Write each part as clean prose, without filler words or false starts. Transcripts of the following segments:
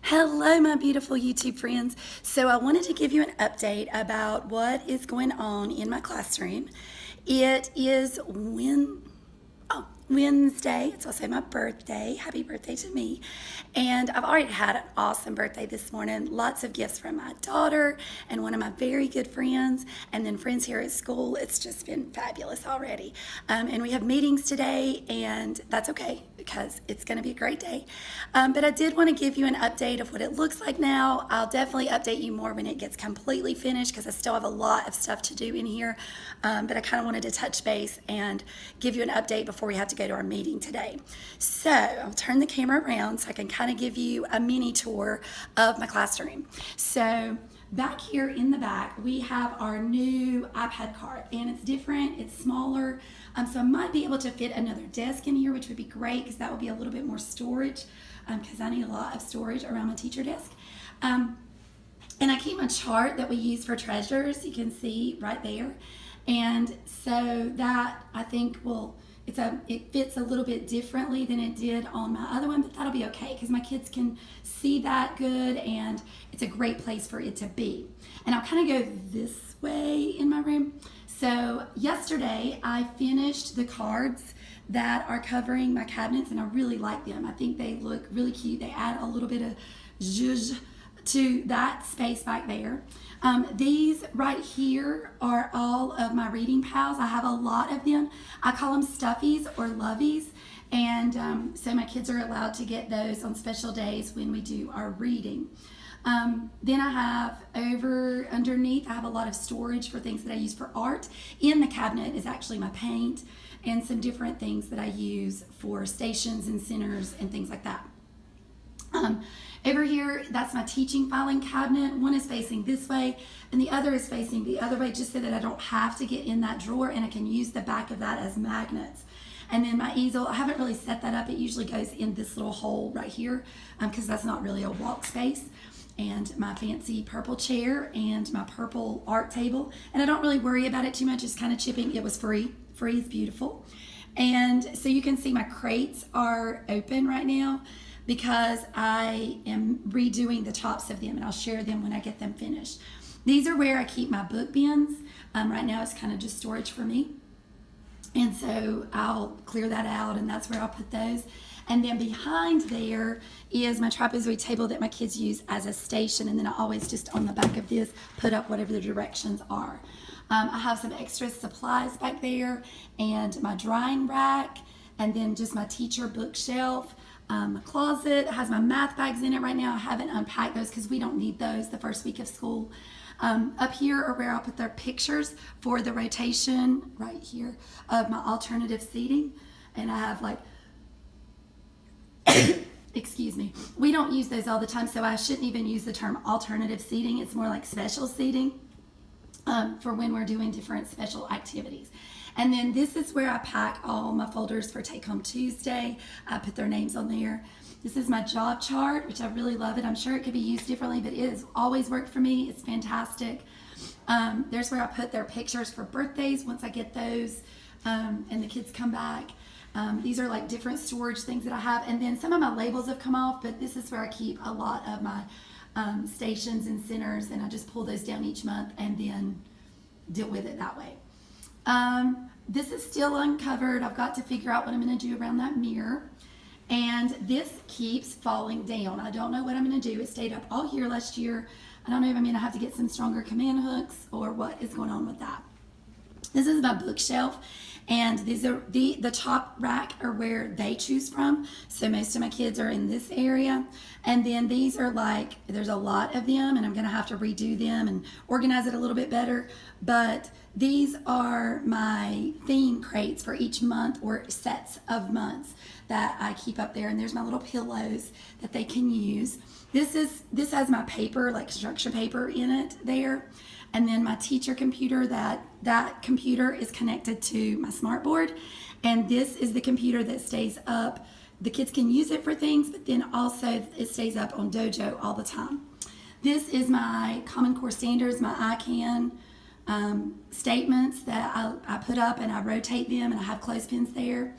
Hello, my beautiful YouTube friends. So, I wanted to give you an update about what is going on in my classroom. It is Wednesday. It's also my birthday. Happy birthday to me. And I've already had an awesome birthday this morning. Lots of gifts from my daughter and one of my very good friends, and then friends here at school. It's just been fabulous already. And we have meetings today, and that's okay because it's going to be a great day. But I did want to give you an update of what it looks like now. I'll definitely update you more when it gets completely finished because I still have a lot of stuff to do in here. But I kind of wanted to touch base and give you an update before we have to go to our meeting today. So I'll turn the camera around so I can kind of give you a mini tour of my classroom. So back here in the back, we have our new iPad cart, and it's different, it's smaller. So I might be able to fit another desk in here, which would be great because that will be a little bit more storage because I need a lot of storage around my teacher desk. And I keep my chart that we use for treasures, you can see right there. And so that I think it fits a little bit differently than it did on my other one, but that'll be okay because my kids can see that good and it's a great place for it to be. And I'll kind of go this way in my room. So yesterday I finished the cards that are covering my cabinets and I really like them. I think they look really cute. They add a little bit of zhuzh to that space back there. These right here are all of my reading pals. I have a lot of them. I call them stuffies or lovies. And so my kids are allowed to get those on special days when we do our reading. Then I have underneath, I have a lot of storage for things that I use for art. In the cabinet is actually my paint and some different things that I use for stations and centers and things like that. Over here, that's my teaching filing cabinet. One is facing this way and the other is facing the other way just so that I don't have to get in that drawer and I can use the back of that as magnets. And then my easel, I haven't really set that up. It usually goes in this little hole right here because that's not really a walk space. And my fancy purple chair and my purple art table. And I don't really worry about it too much. It's kind of chipping. It was free. Free is beautiful. And so you can see my crates are open right now because I am redoing the tops of them and I'll share them when I get them finished. These are where I keep my book bins. Right now it's kind of just storage for me. And so I'll clear that out and that's where I'll put those. And then behind there is my trapezoid table that my kids use as a station. And then I always just on the back of this put up whatever the directions are. I have some extra supplies back there and my drying rack and then just my teacher bookshelf. My closet has my math bags in it right now. I haven't unpacked those because we don't need those the first week of school. Up here are where I'll put their pictures for the rotation right here of my alternative seating. And I have like, excuse me, we don't use those all the time, so I shouldn't even use the term alternative seating. It's more like special seating for when we're doing different special activities. And then this is where I pack all my folders for Take Home Tuesday. I put their names on there. This is my job chart, which I really love it. I'm sure it could be used differently, but it has always worked for me. It's fantastic. There's where I put their pictures for birthdays once I get those and the kids come back. These are like different storage things that I have. And then some of my labels have come off, but this is where I keep a lot of my stations and centers, and I just pull those down each month and then deal with it that way. This is still uncovered. I've got to figure out what I'm going to do around that mirror. And this keeps falling down. I don't know what I'm going to do. It stayed up all year last year. I don't know if I'm going to have to get some stronger command hooks or what is going on with that. This is my bookshelf. And these are the top rack are where they choose from. So most of my kids are in this area. And then these are like, there's a lot of them and I'm gonna have to redo them and organize it a little bit better. But these are my theme crates for each month or sets of months that I keep up there. And there's my little pillows that they can use. This has my paper, like construction paper in it there. And then my teacher computer, that computer is connected to my smart board. And this is the computer that stays up. The kids can use it for things, but then also it stays up on Dojo all the time. This is my Common Core Standards, my ICANN statements that I put up and I rotate them and I have clothespins there.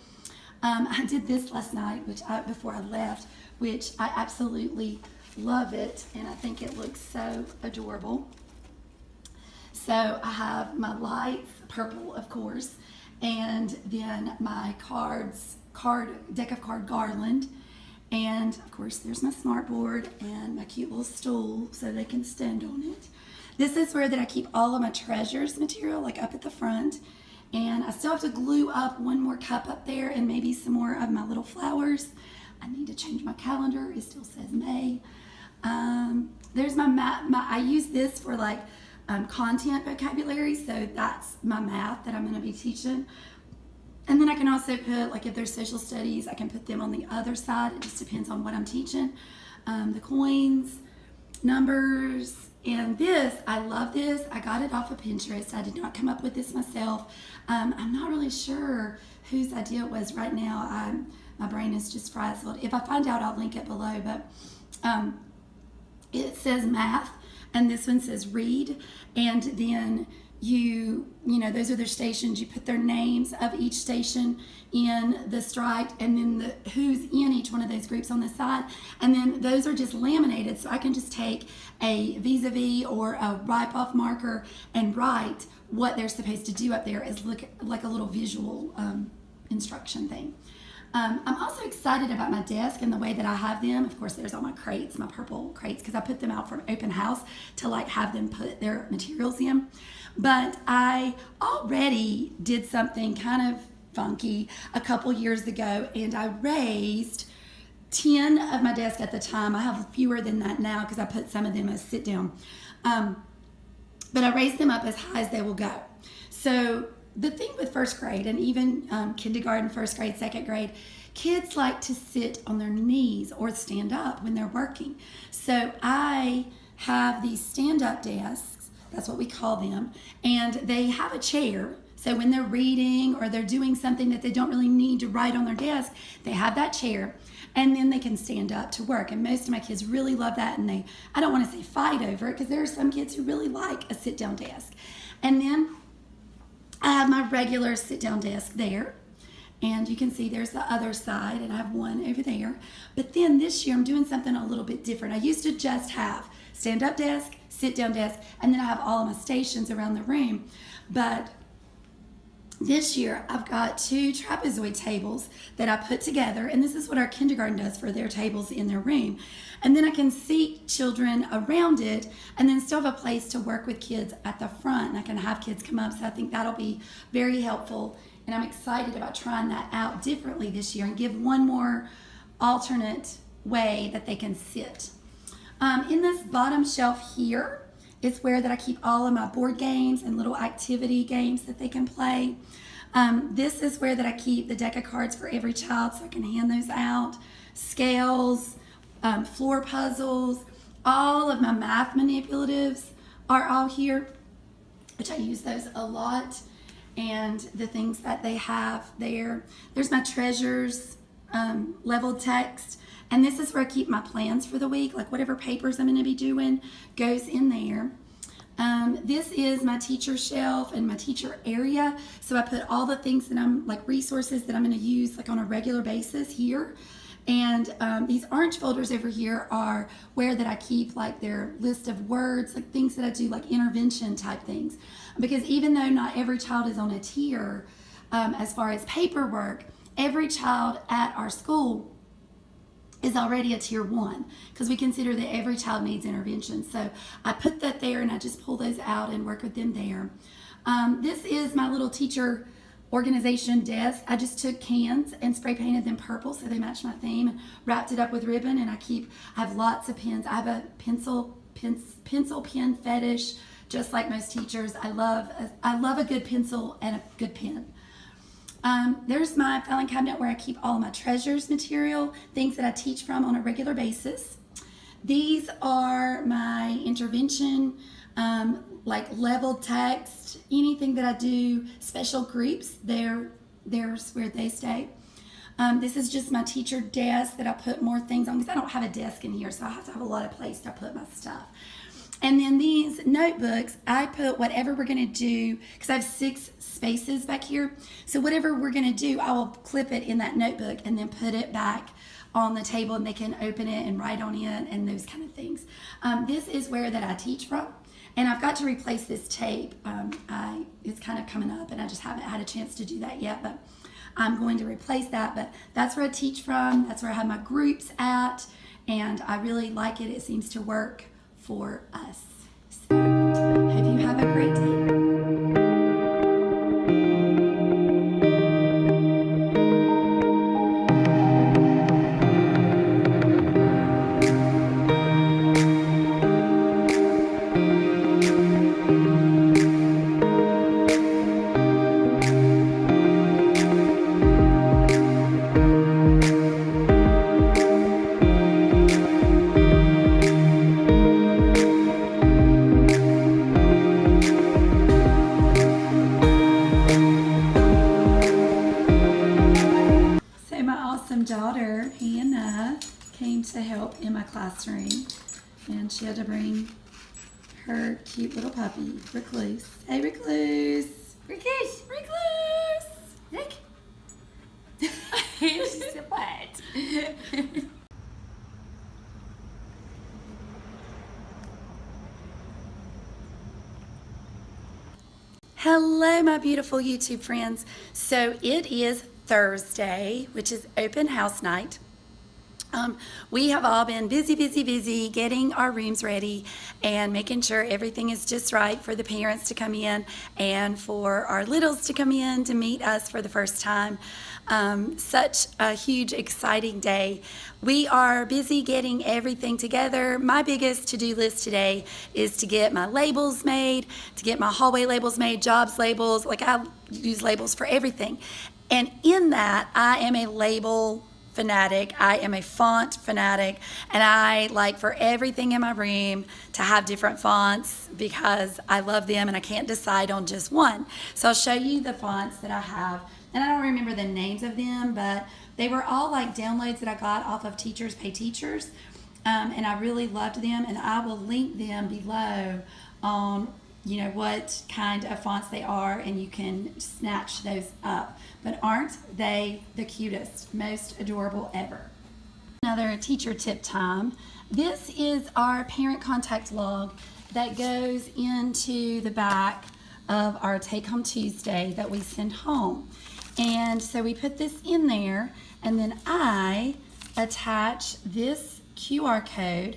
I did this last night, before I left, which I absolutely love it, and I think it looks so adorable. So I have my lights, purple of course, and then my deck of card garland, and of course there's my smart board and my cute little stool so they can stand on it. This is where that I keep all of my treasures material, like up at the front, and I still have to glue up one more cup up there and maybe some more of my little flowers. I need to change my calendar. It still says May. There's my math. I use this for like content vocabulary, so that's my math that I'm going to be teaching. And then I can also put, like if there's social studies, I can put them on the other side. It just depends on what I'm teaching. The coins, numbers, and this, I love this. I got it off of Pinterest. I did not come up with this myself. I'm not really sure whose idea it was right now. My brain is just frazzled. If I find out, I'll link it below, but it says math, and this one says read, and then you know, those are their stations. You put their names of each station in the stripe, and then who's in each one of those groups on the side, and then those are just laminated, so I can just take a vis-a-vis or a wipe-off marker and write what they're supposed to do up there as look like a little visual instruction thing. I'm also excited about my desk and the way that I have them. Of course, there's all my crates, my purple crates, because I put them out for open house to like have them put their materials in. But I already did something kind of funky a couple years ago, and I raised 10 of my desk at the time. I have fewer than that now because I put some of them as sit down. But I raised them up as high as they will go. So the thing with first grade, and even kindergarten, first grade, second grade, kids like to sit on their knees or stand up when they're working. So I have these stand-up desks, that's what we call them, and they have a chair. So when they're reading or they're doing something that they don't really need to write on their desk, they have that chair, and then they can stand up to work. And most of my kids really love that, and I don't want to say fight over it, because there are some kids who really like a sit-down desk. And then I have my regular sit-down desk there, and you can see there's the other side, and I have one over there. But then this year I'm doing something a little bit different. I used to just have stand-up desk, sit-down desk, and then I have all of my stations around the room. But this year I've got 2 trapezoid tables that I put together, and this is what our kindergarten does for their tables in their room. And then I can seat children around it, and then still have a place to work with kids at the front, and I can have kids come up. So I think that'll be very helpful, and I'm excited about trying that out differently this year and give one more alternate way that they can sit. In this bottom shelf here is where that I keep all of my board games and little activity games that they can play. This is where that I keep the deck of cards for every child, so I can hand those out. Scales, floor puzzles, all of my math manipulatives are all here, which I use those a lot, and the things that they have there. There's my treasures, leveled text, and this is where I keep my plans for the week, like whatever papers I'm going to be doing goes in there. This is my teacher shelf and my teacher area, so I put all the things that I'm, like resources that I'm going to use like on a regular basis here. And these orange folders over here are where that I keep like their list of words, like things that I do, like intervention type things. Because even though not every child is on a tier as far as paperwork, every child at our school is already a tier 1, because we consider that every child needs intervention. So I put that there, and I just pull those out and work with them there. This is my little teacher organization desk. I just took cans and spray painted them purple so they match my theme, and wrapped it up with ribbon. And I have lots of pens. I have a pencil pen fetish, just like most teachers. I love a good pencil and a good pen. There's my filing cabinet where I keep all of my treasures material, things that I teach from on a regular basis. These are my intervention, like leveled text, anything that I do, special groups, there's where they stay. This is just my teacher desk that I put more things on, because I don't have a desk in here, so I have to have a lot of place to put my stuff. And then these notebooks, I put whatever we're going to do, because I have 6 spaces back here. So whatever we're going to do, I will clip it in that notebook and then put it back on the table and they can open it and write on it and those kind of things. This is where that I teach from. And I've got to replace this tape. It's kind of coming up and I just haven't had a chance to do that yet, but I'm going to replace that. But that's where I teach from. That's where I have my groups at. And I really like it. It seems to work for us. So, hope you have a great day. Daughter Hannah came to help in my classroom, and she had to bring her cute little puppy, Recluse. Hey, Recluse! Recluse! Recluse! Nick! She said what? Hello, my beautiful YouTube friends. So it is Thursday, which is open house night. We have all been busy getting our rooms ready and making sure everything is just right for the parents to come in and for our littles to come in to meet us for the first time. Such a huge, exciting day. We are busy getting everything together. My biggest to-do list today is to get my labels made, to get my hallway labels made, jobs labels. Like, I use labels for everything. And in that, I am a label fanatic. I am a font fanatic, and I like for everything in my room to have different fonts because I love them and I can't decide on just one. So I'll show you the fonts that I have, and I don't remember the names of them, but they were all like downloads that I got off of Teachers Pay Teachers, and I really loved them, and I will link them below on what kind of fonts they are, and you can snatch those up. But aren't they the cutest, most adorable ever? Another teacher tip time. This is our parent contact log that goes into the back of our Take Home Tuesday that we send home. And so we put this in there, and then I attach this QR code,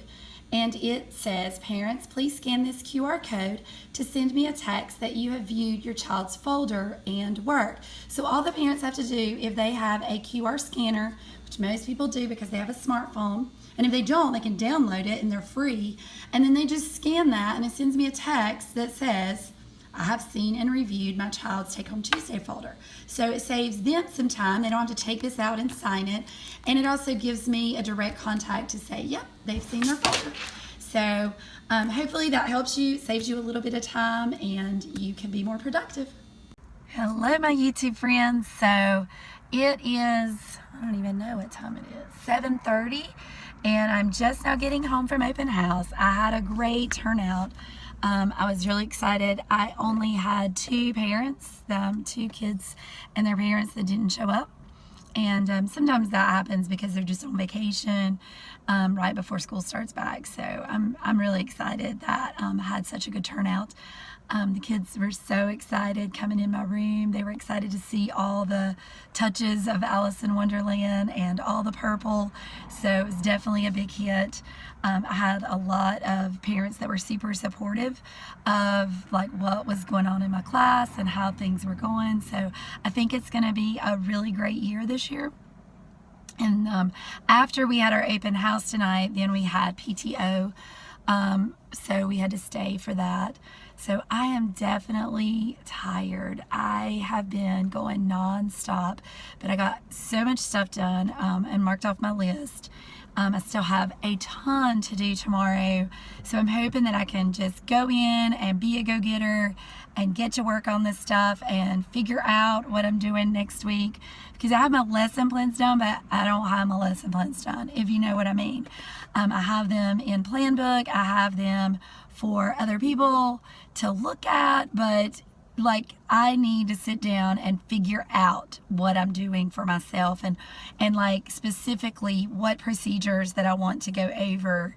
and it says, parents, please scan this QR code to send me a text that you have viewed your child's folder and work. So all the parents have to do, if they have a QR scanner, which most people do because they have a smartphone, and if they don't, they can download it and they're free, and then they just scan that and it sends me a text that says, I have seen and reviewed my child's Take Home Tuesday folder. So it saves them some time. They don't have to take this out and sign it. And it also gives me a direct contact to say, yep, they've seen their folder. So hopefully that helps you, saves you a little bit of time, and you can be more productive. Hello, my YouTube friends. So it is, I don't even know what time it is, 7:30, and I'm just now getting home from open house. I had a great turnout. I was really excited. I only had two parents, two kids and their parents that didn't show up. And sometimes that happens because they're just on vacation right before school starts back. So I'm really excited that I had such a good turnout. The kids were so excited coming in my room. They were excited to see all the touches of Alice in Wonderland and all the purple. So it was definitely a big hit. I had a lot of parents that were super supportive of like what was going on in my class and how things were going. So I think it's going to be a really great year this year. And after we had our open house tonight, then we had PTO. So we had to stay for that. So I am definitely tired. I have been going non-stop, but I got so much stuff done and marked off my list. I still have a ton to do tomorrow, so I'm hoping that I can just go in and be a go-getter and get to work on this stuff and figure out what I'm doing next week, because I have my lesson plans done, but I don't have my lesson plans done, if you know what I mean. I have them in Plan Book. I have them for other people to look at, but like I need to sit down and figure out what I'm doing for myself and like specifically what procedures that I want to go over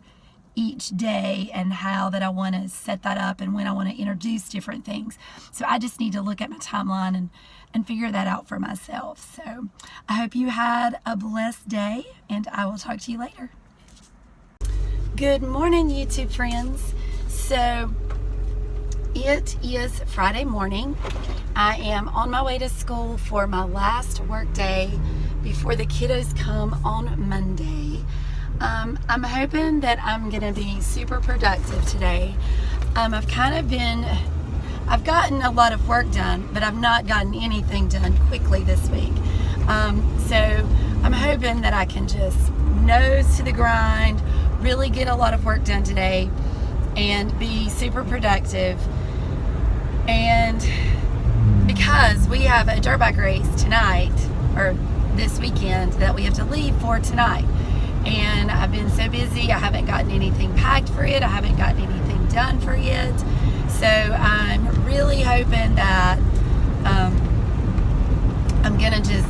each day and how that I want to set that up and when I want to introduce different things. So I just need to look at my timeline and figure that out for myself. So I hope you had a blessed day, and I will talk to you later. Good morning, YouTube friends. So it is Friday morning. I am on my way to school for my last work day before the kiddos come on Monday. I'm hoping that I'm gonna be super productive today. I've gotten a lot of work done, but I've not gotten anything done quickly this week. So I'm hoping that I can just nose to the grind, really get a lot of work done today, and be super productive. And because we have a dirt bike race tonight, or this weekend, that we have to leave for tonight. And I've been so busy, I haven't gotten anything packed for it, I haven't gotten anything done for it. So I'm really hoping that I'm gonna just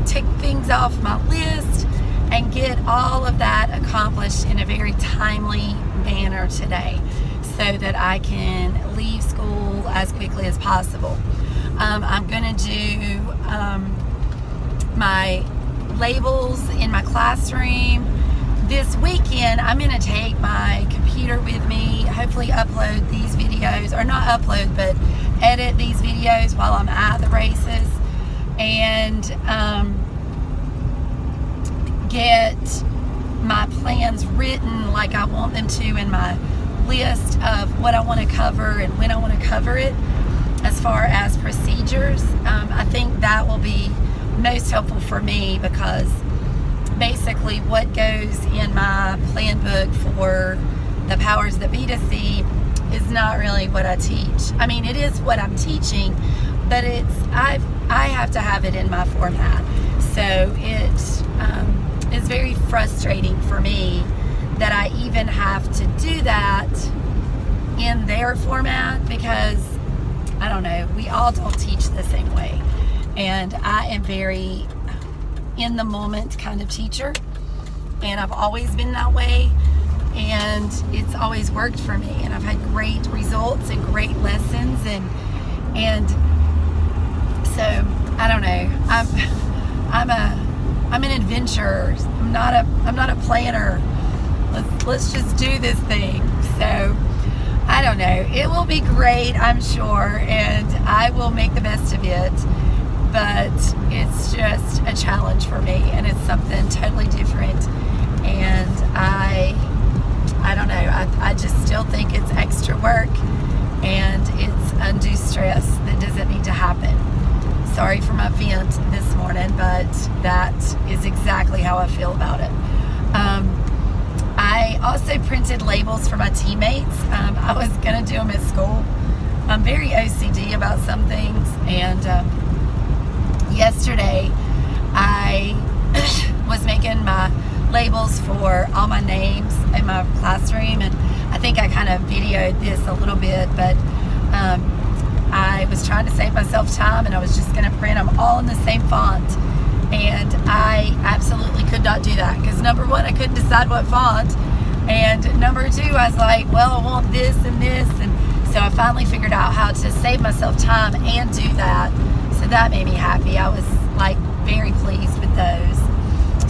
tick things off my list and get all of that accomplished in a very timely manner today, so that I can leave school as quickly as possible. I'm gonna do my labels in my classroom. This weekend, I'm gonna take my computer with me, hopefully upload these videos, or not upload, but edit these videos while I'm at the races, and get my plans written like I want them to in my list of what I want to cover and when I want to cover it. As far as procedures, I think that will be most helpful for me, because basically what goes in my plan book for the powers that be to see is not really what I teach. I mean, it is what I'm teaching, but I have to have it in my format. So it is very frustrating for me that I even have to do that in their format, because I don't know, we all don't teach the same way. And I am very in the moment kind of teacher, and I've always been that way, and it's always worked for me, and I've had great results and great lessons, and so I don't know, I'm an adventurer. I'm not a planner. Let's just do this thing. So I don't know, it will be great, I'm sure, and I will make the best of it. But it's just a challenge for me, and it's something totally different, and I don't know, I just still think it's extra work, and it's undue stress that doesn't need to happen. Sorry for my vent this morning, but that is exactly how I feel about it. I also printed labels for my teammates. I was gonna do them at school. I'm very OCD about some things, and yesterday I was making my labels for all my names in my classroom, and I think I kind of videoed this a little bit, but I was trying to save myself time, and I was just going to print them all in the same font, and I absolutely could not do that, because number one, I couldn't decide what font, and number two, I was like, well, I want this and this, and so I finally figured out how to save myself time and do that. So that made me happy. I was like very pleased with those.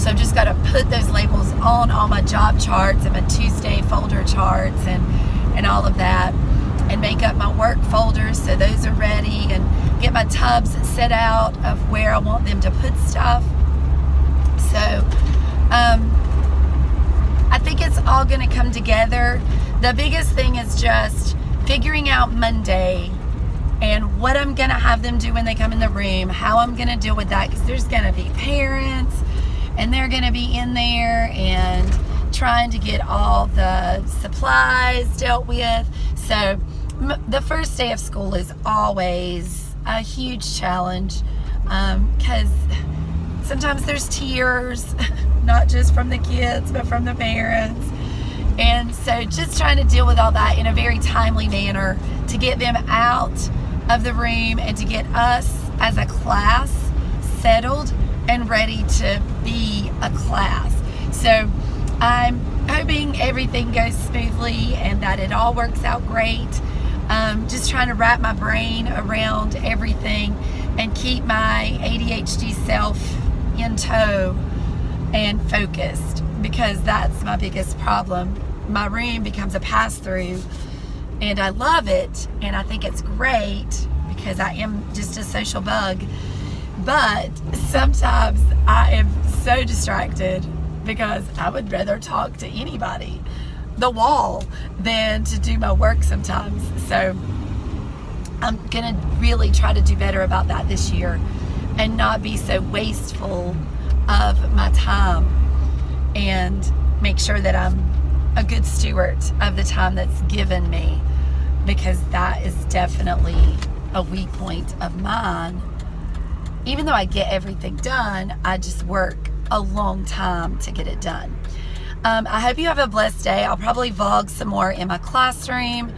So I've just got to put those labels on all my job charts and my Tuesday folder charts and all of that, and make up my work folders so those are ready, and get my tubs set out of where I want them to put stuff. So I think it's all going to come together. The biggest thing is just figuring out Monday and what I'm going to have them do when they come in the room, how I'm going to deal with that, because there's going to be parents, and they're going to be in there and trying to get all the supplies dealt with. So the first day of school is always a huge challenge, because sometimes there's tears, not just from the kids, but from the parents. And so just trying to deal with all that in a very timely manner to get them out of the room and to get us as a class settled and ready to be a class. So I'm hoping everything goes smoothly and that it all works out great. Just trying to wrap my brain around everything and keep my ADHD self in tow and focused, because that's my biggest problem. My room becomes a pass-through, and I love it, and I think it's great because I am just a social bug. But sometimes I am so distracted because I would rather talk to anybody, the wall, than to do my work sometimes. So I'm gonna really try to do better about that this year and not be so wasteful of my time, and make sure that I'm a good steward of the time that's given me, because that is definitely a weak point of mine. Even though I get everything done, I just work a long time to get it done. I hope you have a blessed day. I'll probably vlog some more in my classroom.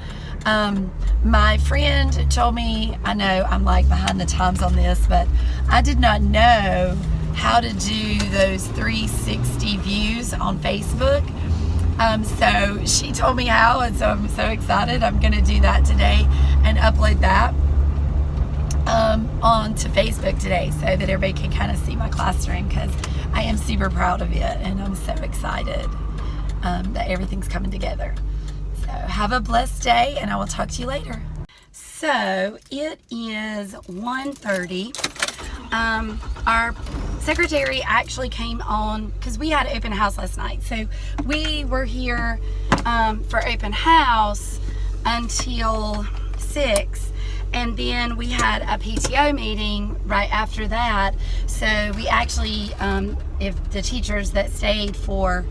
My friend told me, I know I'm like behind the times on this, but I did not know how to do those 360 views on Facebook. So she told me how, and so I'm so excited. I'm going to do that today and upload that onto Facebook today so that everybody can kind of see my classroom, because I am super proud of it and I'm so excited that everything's coming together. So have a blessed day, and I will talk to you later. So it is 1:30. Our secretary actually came on because we had open house last night. So we were here for open house until 6, and then we had a PTO meeting right after that. So we actually, if the teachers that stayed for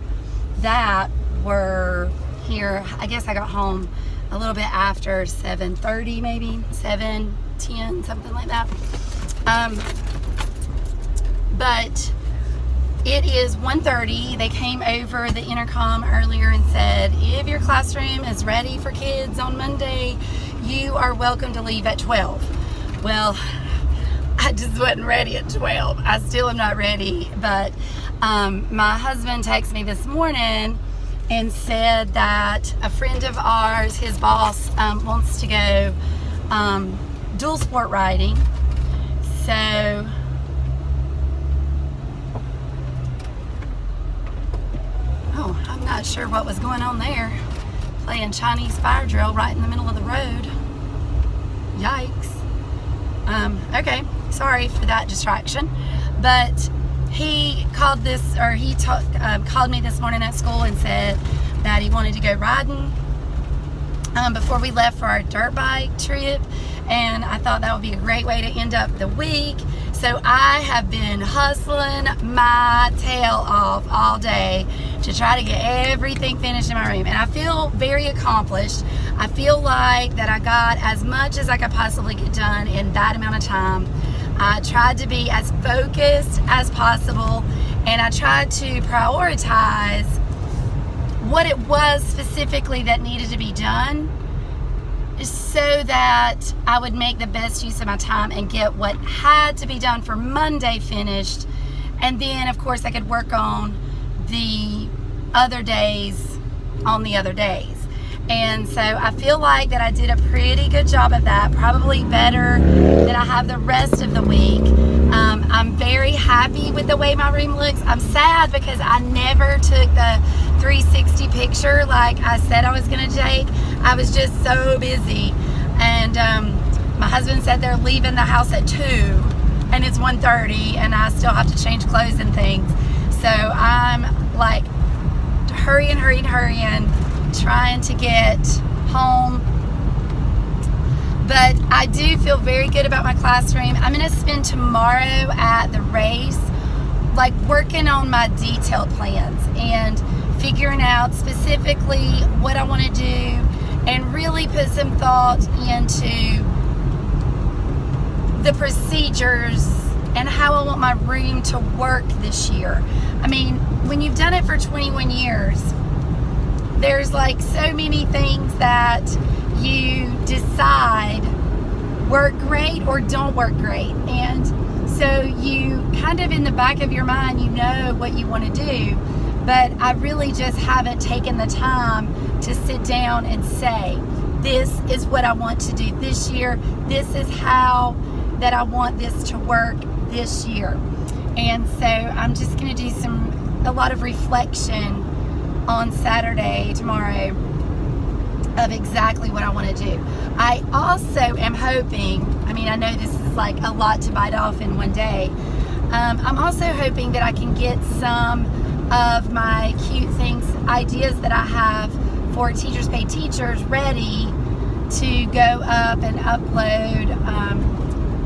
that were here, I guess I got home a little bit after 7:30, maybe 7:10, something like that. But it is 1:30. They came over the intercom earlier and said, if your classroom is ready for kids on Monday, you are welcome to leave at 12. Well, I just wasn't ready at 12. I still am not ready, but my husband texted me this morning and said that a friend of ours, his boss, wants to go dual sport riding. So I'm not sure what was going on there. Playing Chinese fire drill right in the middle of the road. Yikes. Okay, sorry for that distraction. But he called called me this morning at school and said that he wanted to go riding before we left for our dirt bike trip, and I thought that would be a great way to end up the week. So I have been hustling my tail off all day to try to get everything finished in my room, and I feel very accomplished. I feel like that I got as much as I could possibly get done in that amount of time. I tried to be as focused as possible, and I tried to prioritize what it was specifically that needed to be done, so that I would make the best use of my time and get what had to be done for Monday finished. And then of course I could work on the other days on the other days. And so I feel like that I did a pretty good job of that, probably better than I have the rest of the week. I'm very happy with the way my room looks. I'm sad because I never took the 360 picture like I said I was going to take. I was just so busy. And my husband said they're leaving the house at 2, and it's 1:30, and I still have to change clothes and things. So I'm like hurrying, trying to get home. But I do feel very good about my classroom. I'm going to spend tomorrow at the race like working on my detailed plans and figuring out specifically what I want to do, and really put some thought into the procedures and how I want my room to work this year. I mean, when you've done it for 21 years, there's like so many things that you decide work great or don't work great. And so you kind of in the back of your mind, you know what you want to do, but I really just haven't taken the time to sit down and say, this is what I want to do this year. This is how that I want this to work this year. And so I'm just going to do a lot of reflection on Saturday, tomorrow, of exactly what I want to do. I also am hoping, I mean, I know this is like a lot to bite off in one day. I'm also hoping that I can get some of my cute things, ideas that I have for Teachers Pay Teachers ready to go up and upload,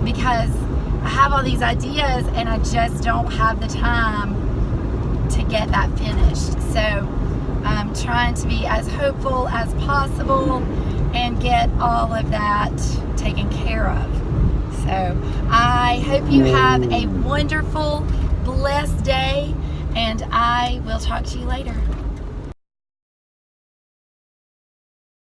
because I have all these ideas and I just don't have the time to get that finished. So I'm trying to be as hopeful as possible and get all of that taken care of. So I hope you have a wonderful, blessed day, and I will talk to you later.